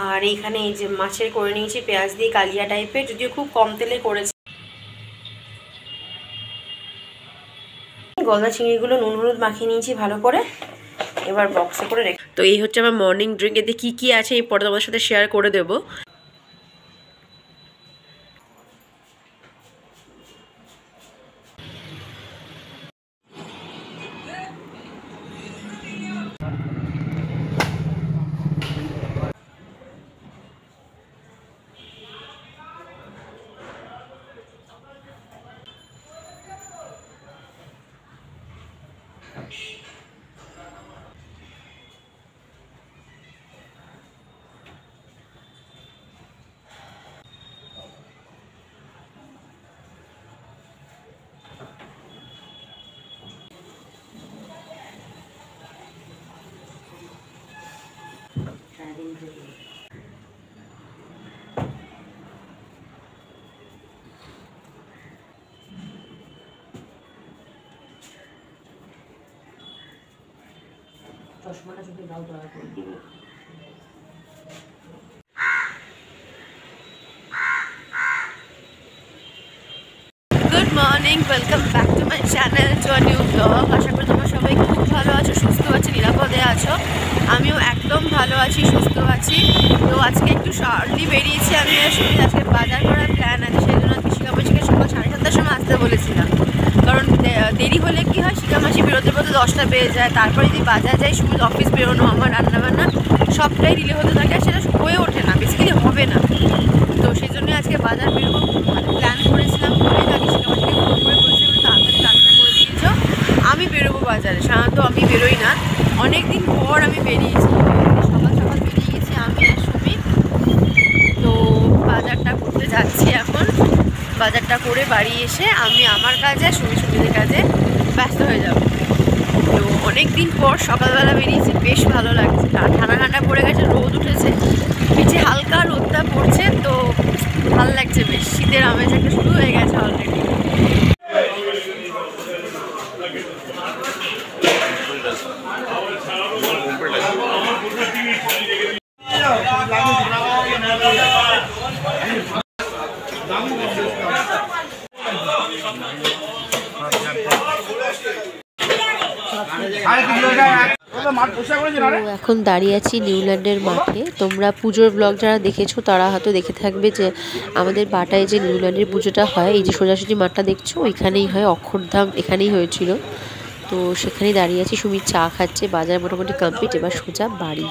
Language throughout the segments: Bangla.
আর এইখানে এই যে মাছের করে নিয়েছি পেঁয়াজ দিয়ে কালিয়া টাইপের, যদিও খুব কম তেলে করেছি। গলদা চিংড়িগুলো নুন হলুদ মাখিয়ে নিয়েছি ভালো করে, এবার বক্সে করে রেখে। তো এই হচ্ছে আমার মর্নিং ড্রিঙ্ক। এতে কী কী আছে এই পরে তোমাদের সাথে শেয়ার করে দেবো। চশমাটা যদি দাও দয়া করে দিবি। Good morning, welcome back to my channel, to a new blog. আশা করি তোমরা সবাই খুব ভালো আছো, সুস্থ আছো, নিরাপদে আছো। আমিও একদম ভালো আছি, সুস্থ আছি। তো আজকে একটু আর্লি বেরিয়েছি আমি। আসলে আজকে বাজার করার প্ল্যান আছে, সেই জন্য আজকে শিকামাসিকে সকাল 7:30টার সময় আসতে বলেছিলাম। কারণ দেরি হলে কি হয়, শিকামাসি বেরোতে বেরোতে 10টা বেজে যায়। তারপরে যদি বাজার যাই, সুমির অফিস বেরোনো, আমার রান্নাবান্না সবটাই ডিলে হতে থাকে, আর সেটা হয়ে ওঠে না, বেসিক্যালি হবে না। তো সেই জন্যই আজকে বাজার বেরোবো প্ল্যান করেছিলাম। বলে আগে শিকামাসিকে ফোন করে বলছিলাম তাড়াতাড়ি কাজটা করে দিয়েছ, আমি বেরোবো বাজারে। সাধারণত আমি বেরোই না, অনেক দিন পর আমি বেরিয়েছি, সকাল সকাল বেরিয়ে গেছি আমি আর সুমি। তো বাজারটা করতে যাচ্ছি এখন। বাজারটা করে বাড়ি এসে আমি আমার কাজে, সুমিদের কাজে ব্যস্ত হয়ে যাব। তো অনেক দিন পর সকালবেলা বেরিয়েছি, বেশ ভালো লাগছে। ঠান্ডা ঠান্ডা পড়ে গেছে, রোদ উঠেছে, নিচে হালকা রোদটা পড়ছে, তো ভালো লাগছে বেশ। শীতের আমেজ একটা শুরু হয়ে গেছে অলরেডি। এখন দাঁড়িয়ে আছি নিউল্যান্ডের মাঠে। তোমরা পুজোর ব্লগ যারা দেখেছো তারা হয়তো দেখে থাকবে যে আমাদের বাটায় যে নিউল্যান্ডের পুজোটা হয়, এই যে সোজাসুজি মাঠটা দেখছো ওইখানেই হয়, অক্ষরধাম এখানেই হয়েছিল। তো সেখানেই দাঁড়িয়ে আছি, সুমির চা খাচ্ছে। বাজার মোটামুটি কমপ্লিট, এবার সোজা বাড়ি।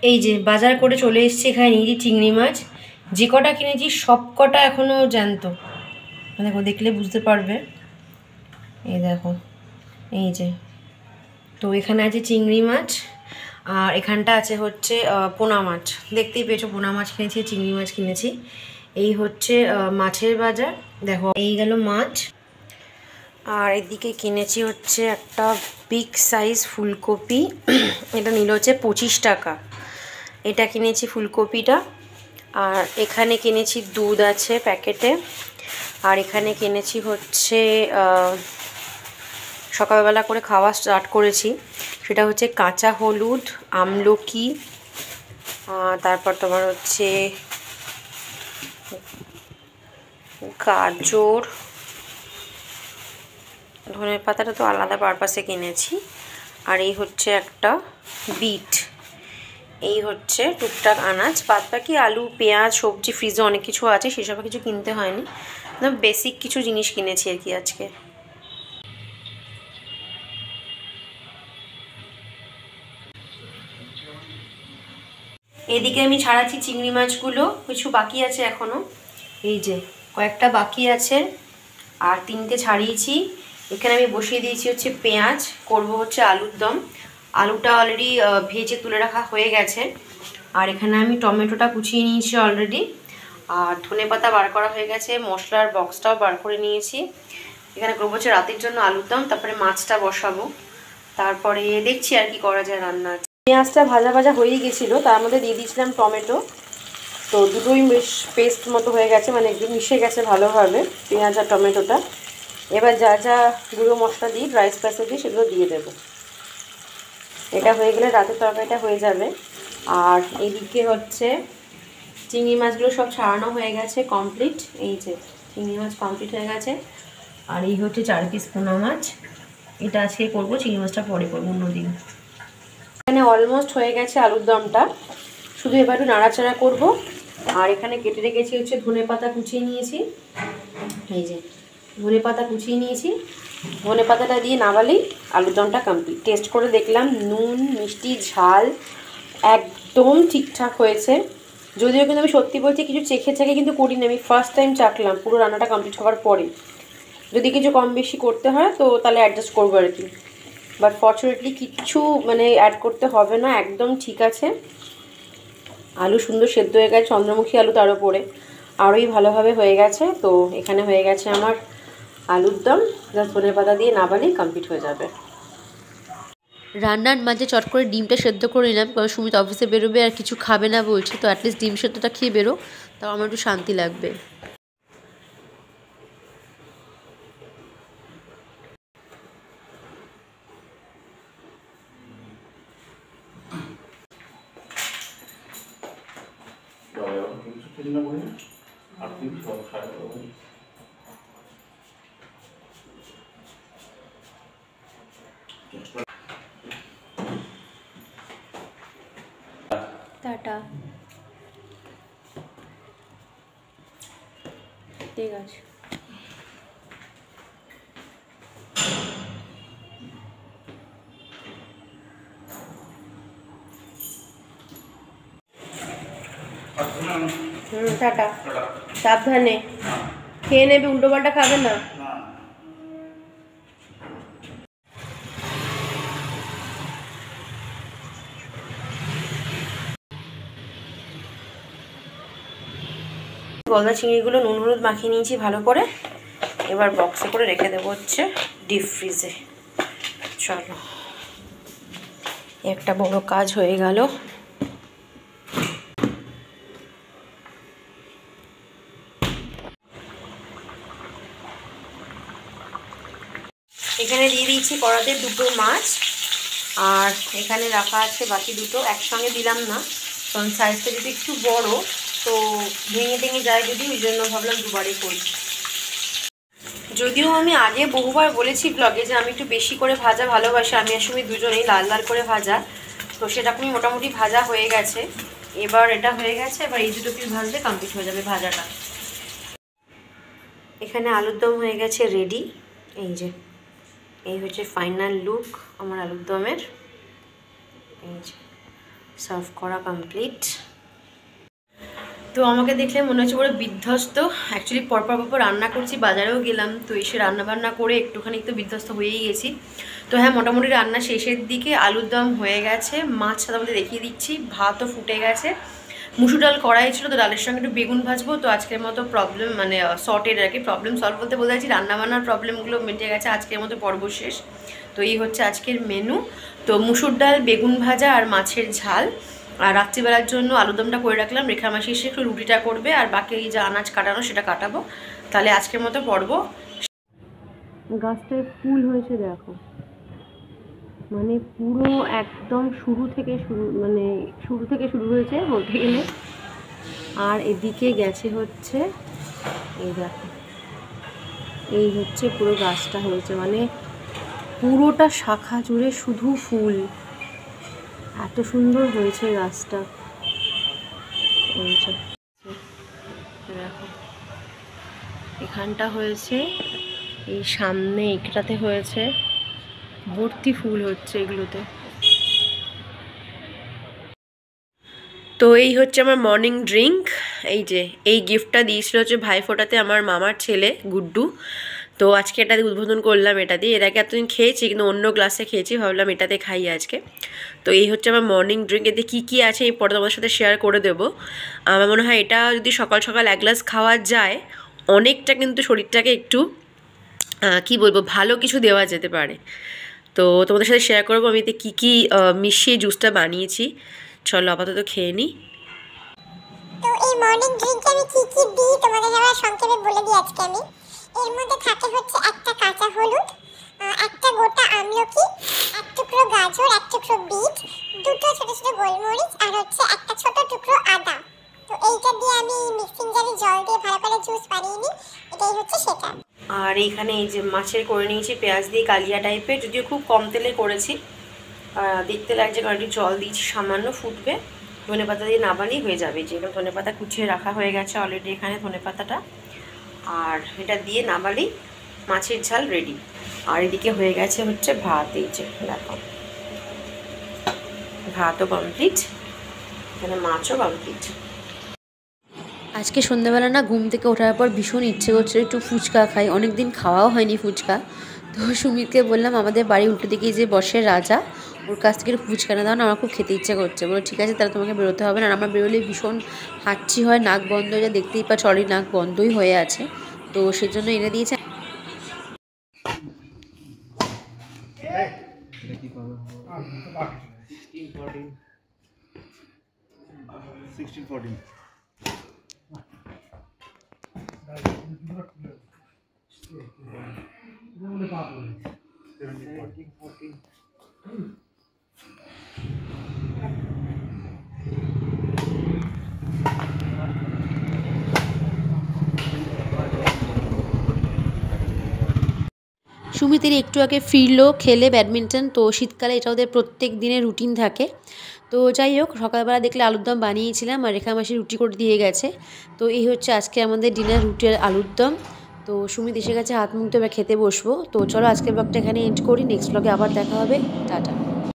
এই যে বাজার করে চলে এসেছি, এখানে নিয়েছি চিংড়ি মাছ। যে কটা কিনেছি সব কটা এখনও জ্যান্ত, দেখো দেখলে বুঝতে পারবে। এই দেখো, এই যে। তো এখানে আছে চিংড়ি মাছ, আর এখানটা আছে হচ্ছে পোনা মাছ। দেখতেই পেয়েছো, পোনা মাছ কিনেছি, চিংড়ি মাছ কিনেছি। এই হচ্ছে মাছের বাজার। দেখো এই গেল মাছ। আর এদিকে কিনেছি হচ্ছে একটা বিগ সাইজ ফুলকপি, এটা নিল হচ্ছে 25 টাকা। এটা কিনেছি ফুলকপিটা। আর এখানে কিনেছি দুধ আছে প্যাকেটে। আর এখানে কিনেছি হচ্ছে সকালবেলা করে খাওয়া স্টার্ট করেছি, সেটা হচ্ছে কাঁচা হলুদ, আমলকি, তারপর তোমার হচ্ছে গাজর, ধনের পাতাটা তো আলাদা পারপাসে কিনেছি। আর এই হচ্ছে একটা বিট। এই হচ্ছে টুকটাক আনাজ, বাদ বাকি আলু, পেঁয়াজ, সবজি ফ্রিজে অনেক কিছু আছে, সেসব কিছু কিনতে হয়নি। একদম বেসিক কিছু জিনিস কিনেছি আর কি আজকে। এদিকে আমি ছাড়াচ্ছি চিংড়ি মাছগুলো, কিছু বাকি আছে এখনও, এই যে কয়েকটা বাকি আছে, আর 3টে ছাড়িয়েছি। এখানে আমি বসিয়ে দিয়েছি হচ্ছে পেঁয়াজ, করব হচ্ছে আলুর দম। আলুটা অলরেডি ভেজে তুলে রাখা হয়ে গেছে। আর এখানে আমি টমেটোটা কুচিয়ে নিয়েছি অলরেডি, আর ধনেপাতা বার করা হয়ে গেছে, মশলার বক্সটাও বার করে নিয়েছি। এখানে করবো হচ্ছে রাতের জন্য আলুর দম, তারপরে মাছটা বসাবো, তারপরে দেখছি আর কি করা যায় রান্না। পেঁয়াজটা ভাজা ভাজা হয়েই গেছিলো, তার মধ্যে দিয়ে দিয়েছিলাম টমেটো। তো দুটোই বেশ পেস্ট মতো হয়ে গেছে, মানে একদম মিশে গেছে ভালোভাবে পেঁয়াজ আর টমেটোটা। এবার যা যা গুঁড়ো মশলা দিই, ড্রাই স্পাইসে দিই, সেগুলো দিয়ে দেবো। এটা হয়ে গেলে রাতের তরকারিটা হয়ে যাবে। আর এদিকে হচ্ছে চিংড়ি মাছগুলো সব ছাড়ানো হয়ে গেছে কমপ্লিট। এই যে চিংড়ি মাছ কমপ্লিট হয়ে গেছে। আর এই হচ্ছে 4 পিস পোনা মাছ, এটা আজকে করবো, চিংড়ি মাছটা পরে করবো অন্যদিন। এখানে অলমোস্ট হয়ে গেছে আলুর দমটা, শুধু এবার একটু নাড়াচাড়া করবো। আর এখানে কেটে রেখেছি হচ্ছে ধনে পাতা কুচিয়ে নিয়েছি, এই যে ধনে পাতা কুচিয়ে নিয়েছি। ধনে পাতাটা দিয়ে নামালেই আলুর দমটা কমপ্লিট। টেস্ট করে দেখলাম নুন মিষ্টি ঝাল একদম ঠিকঠাক হয়েছে। যদিও কিন্তু আমি সত্যি বলছি কিছু চেখে কিন্তু করিনি, আমি ফার্স্ট টাইম চাখলাম পুরো রান্নাটা কমপ্লিট হওয়ার পরে। যদি কিছু কম বেশি করতে হয় তো তাহলে অ্যাডজাস্ট করবো আর কি, বাট ফর্চুনেটলি কিচ্ছু মানে অ্যাড করতে হবে না, একদম ঠিক আছে। আলু সুন্দর সেদ্ধ হয়ে গেছে, চন্দ্রমুখী আলু তার উপরে আরোই ভালোভাবে হয়ে গেছে। তো এখানে হয়ে গেছে আমার আলুর দম, জাস্ট ধনে পাতা দিয়ে নামালেই কমপ্লিট হয়ে যাবে। রান্নার মাঝে চট করে ডিমটা সেদ্ধ করে নিলাম, কারণ সুমিত অফিসে বেরোবে আর কিছু খাবে না বলছে, তো অ্যাটলিস্ট ডিম সেদ্ধটা খেয়ে বেরো, তাও আমার একটু শান্তি লাগবে। টাটা, ঠিক আছে। টাটা, সাবধানে খেয়ে নেবে, উল্টো পাল্টা খাবে না। গলদা চিংড়িগুলো নুন হলুদ মাখিয়ে নিয়েছি ভালো করে, এবার বক্সে করে রেখে দেবো হচ্ছে ডিপ ফ্রিজে। চলো, একটা বড় কাজ হয়ে গেল। এখানে দিয়ে দিয়েছি কড়াতে 2টো মাছ, আর এখানে রাখা আছে বাকি 2টো। একসঙ্গে দিলাম না, কারণ সাইজটা যদি একটু বড় তো ভেঙে যায় যদি, ওই জন্য ভাবলাম দুবারই করি। যদিও আমি আগে বহুবার বলেছি ব্লগে যে আমি একটু বেশি করে ভাজা ভালোবাসি, আমি আর সুমি দুজনেই লাল লাল করে ভাজা, তো সেরকমই মোটামুটি ভাজা হয়ে গেছে। এবার এটা হয়ে গেছে, এবার এই 2টো পিস ভাজলে কমপ্লিট হয়ে যাবে ভাজাটা। এখানে আলুর দম হয়ে গেছে রেডি, এই যে এই হচ্ছে ফাইনাল লুক আমার আলুর দমের। এই যে সার্ভ করা কমপ্লিট। তো আমাকে দেখলে মনে হচ্ছে বড় বিধ্বস্ত, অ্যাকচুয়ালি পরপর রান্না করছি, বাজারেও গেলাম, তো এসে রান্নাবান্না করে একটুখানি তো বিধ্বস্ত হয়েই গেছি। তো হ্যাঁ, মোটামুটি রান্না শেষের দিকে, আলুর দম হয়ে গেছে, মাছ সাথে আমাদের দেখিয়ে দিচ্ছি, ভাতও ফুটে গেছে, মুসুর ডাল কড়াই ছিল, তো ডালের সঙ্গে একটু বেগুন ভাজবো। তো আজকের মতো প্রবলেম মানে সর্টেড আর কি, প্রবলেম সলভ বলতে বলে যাচ্ছি, রান্নাবান্নার প্রবলেমগুলো মিটে গেছে, আজকের মতো পর্ব শেষ। তো এই হচ্ছে আজকের মেনু। তো মুসুর ডাল, বেগুন ভাজা আর মাছের ঝাল। আর রাত্রিবেলার জন্য আলুদমটা করে রাখলাম, রেখা মাসি এসে একটু রুটিটা করবে, আর বাকি এই যে আনাজ কাটানো সেটা কাটাবো। তাহলে আজকের মতো পর্ব। গাছটায় ফুল হয়েছে দেখো, মানে পুরো একদম শুরু থেকে শুরু হয়েছে বলতে গেলে। আর এদিকে গেছে হচ্ছে এই দেখো, এই হচ্ছে পুরো গাছটা হয়েছে, মানে পুরোটা শাখা জুড়ে শুধু ফুল, এত সুন্দর হয়েছে গাছটা। দেখো এখানটা হয়েছে, এই সামনে একটাতে হয়েছে, ভর্তি ফুল হচ্ছে এগুলোতে। তো এই হচ্ছে আমার মর্নিং ড্রিঙ্ক। এই যে এই গিফটটা দিয়েছিল হচ্ছে ভাইফোঁটাতে আমার মামার ছেলে গুড্ডু, তো আজকে এটা দিয়ে উদ্বোধন করলাম। এটা দিয়ে এর আগে এতদিন খেয়েছি, কিন্তু অন্য গ্লাসে খেয়েছি, ভাবলাম এটাতে খাই আজকে। তো এই হচ্ছে আমার মর্নিং ড্রিঙ্ক। এতে কী কী আছে এই পরে তোমাদের সাথে শেয়ার করে দেবো। আমার মনে হয় এটা যদি সকাল সকাল 1 গ্লাস খাওয়া যায়, অনেকটা কিন্তু শরীরটাকে একটু কী বলবো, ভালো কিছু দেওয়া যেতে পারে। তো তোমাদের সাথে শেয়ার করবো আমি এতে কী কী মিশিয়ে জুসটা বানিয়েছি। চলো আপাতত খেয়ে নিই। তো এই মর্নিং ড্রিঙ্কে আমি কি কি দিই তোমাদের আবার সংক্ষেপে বলে দিই আজকে আমি। এর মধ্যে থাকে হচ্ছে একটা কাঁচা হলুদ, একটা গোটা আমলকি, এক টুকরো গাজর, এক টুকরো বিট, দুটো ছোট ছোট গোলমরিচ আর হচ্ছে একটা ছোট টুকরো আদা। তো এইটা দিয়ে আমি মিক্সিং জারে জল দিয়ে ভালো করে জুস বানিয়ে নিই, এটাই হচ্ছে সেটা। আর এইখানে এই যে মাছের করে নিয়েছি পেঁয়াজ দিয়ে কালিয়া টাইপের, যদিও খুব কম তেলে করেছি। দেখতে লাগছে কারণ একটু জল দিয়েছি সামান্য, ফুটবে। ধনেপাতা দিয়ে নাবালেই হয়ে যাবে। যেগুলো ধনেপাতা কুচিয়ে রাখা হয়ে গেছে অলরেডি এখানে ধনেপাতাটা, আর এটা দিয়ে নাবালেই মাছের ঝাল রেডি। আর এদিকে হয়ে গেছে হচ্ছে ভাত। এই যে দেখো, ভাতও কমপ্লিট, এখানে মাছও কমপ্লিট। আজকে সন্ধ্যাবেলা না ঘুম থেকে ওঠার পর ভীষণ ইচ্ছে করছিল একটু ফুচকা খাই, অনেক দিন খাওয়াও হয়নি ফুচকা। তো সুমিতকে বললাম আমাদের বাড়ি উল্টো দিকে যে বসে রাজা, ওর কাছ থেকে ফুচকা না দাও না, আমার খুব খেতে ইচ্ছে করছে। বলো ঠিক আছে তাহলে তোমাকে বেরোতে হবে না। আর আমার বেরোলে ভীষণ হাঁচি হয়, নাক বন্ধ হয়ে যায়, দেখতেই পাচ্ছ অলরেডি নাক বন্ধই হয়ে আছে। তো সেজন্য এনে দিয়েছে। সুমিতের একটু আগে ফিরলো খেলে ব্যাডমিন্টন। তো শীতকালে এটা ওদের প্রত্যেক দিনের রুটিন থাকে। তো যাই হোক, সকালবেলা দেখলে আলুর দম বানিয়েছিলাম আর রেখা মাসি রুটি করে দিয়ে গেছে। তো এই হচ্ছে আজকে আমাদের ডিনার, রুটি আর আলুর দম। তো সুমিত এসে গেছে, হাত মুখ ধুয়ে খেতে বসবো। তো চলো আজকের ব্লগটা এখানে এন্ড করি, নেক্সট ব্লগে আবার দেখা হবে, টাটা।